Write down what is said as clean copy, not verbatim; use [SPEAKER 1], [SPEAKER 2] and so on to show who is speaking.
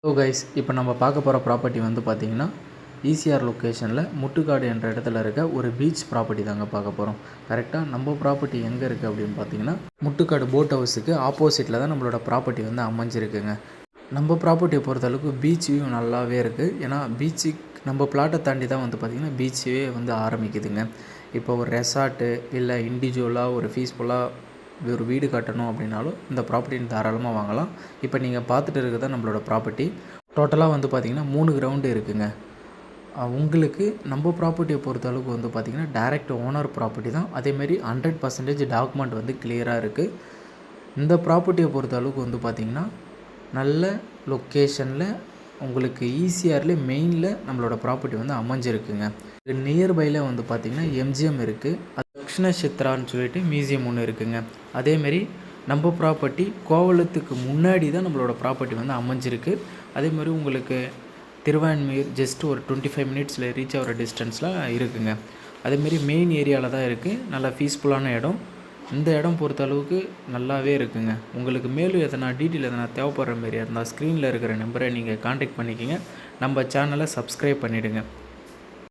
[SPEAKER 1] So guys, இப்போ நம்ம பார்க்க போகிற ப்ராப்பர்ட்டி வந்து பார்த்திங்கன்னா ஈசிஆர் லொக்கேஷனில் முட்டுக்காடு என்ற இடத்துல இருக்க ஒரு பீச் ப்ராப்பர்ட்டி தாங்க பார்க்க போகிறோம். கரெக்டாக நம்ம ப்ராப்பர்ட்டி எங்கே இருக்குது அப்படின்னு பார்த்தீங்கன்னா முட்டுக்காடு போட் ஹவுஸுக்கு ஆப்போசிட்டில் தான் நம்மளோட ப்ராப்பர்ட்டி வந்து அமைஞ்சிருக்குங்க. நம்ம ப்ராப்பர்ட்டியை பொறுத்தளவுக்கு பீச் வியூ நல்லாவே இருக்குது. ஏன்னா பீச்சுக்கு நம்ம பிளாட்டை தாண்டி தான் வந்து பார்த்திங்கன்னா பீச்சே வந்து ஆரம்பிக்குதுங்க. இப்போ ஒரு ரெசார்ட்டு இல்லை இண்டிவிஜுவலாக ஒரு பீஸ்ஃபுல்லாக ஒரு வீடு கட்டணும் அப்படின்னாலும் இந்த ப்ராப்பர்ட்டின்னு தாராளமாக வாங்கலாம். இப்போ நீங்கள் பார்த்துட்டு இருக்கிறது நம்மளோட ப்ராப்பர்ட்டி. டோட்டலாக வந்து பார்த்திங்கன்னா 3 கிரவுண்டு இருக்குங்க. உங்களுக்கு நம்ம ப்ராப்பர்ட்டியை பொறுத்த அளவுக்கு வந்து பார்த்திங்கன்னா டைரக்ட் ஓனர் ப்ராப்பர்ட்டி தான். அதேமாரி 100% டாக்குமெண்ட் வந்து கிளியராக இருக்குது. இந்த ப்ராப்பர்ட்டியை பொறுத்த அளவுக்கு வந்து பார்த்திங்கன்னா நல்ல லொக்கேஷனில் உங்களுக்கு ஈசிஆர்லேயே மெயினில் நம்மளோட ப்ராப்பர்ட்டி வந்து அமைஞ்சிருக்குங்க. நியர்பையில் வந்து பார்த்திங்கன்னா எம்ஜிஎம் இருக்குது, தக்ஷண சித்ரான்னு சொல்லிட்டு மியூசியம் ஒன்று இருக்குங்க. அதேமாரி நம்ம ப்ராப்பர்ட்டி கோவளத்துக்கு முன்னாடி தான் நம்மளோட ப்ராப்பர்ட்டி வந்து அமைஞ்சிருக்கு. அதேமாதிரி உங்களுக்கு திருவான்மியூர் ஜஸ்ட் ஒரு 25 மினிட்ஸில் ரீச் ஆகிற டிஸ்டன்ஸில் இருக்குங்க. அதேமாரி மெயின் ஏரியாவில் தான் இருக்குது. நல்லா பீஸ்ஃபுல்லான இடம். இந்த இடம் பொறுத்த அளவுக்கு நல்லாவே இருக்குங்க. உங்களுக்கு மேலும் எதனா டீட்டெயில் எதனா தேவைப்படுற மாரி இருந்தால் ஸ்க்ரீனில் இருக்கிற நம்பரை நீங்கள் காண்டாக்ட் பண்ணிக்கிங்க. நம்ம சேனலை சப்ஸ்கிரைப் பண்ணிவிடுங்க.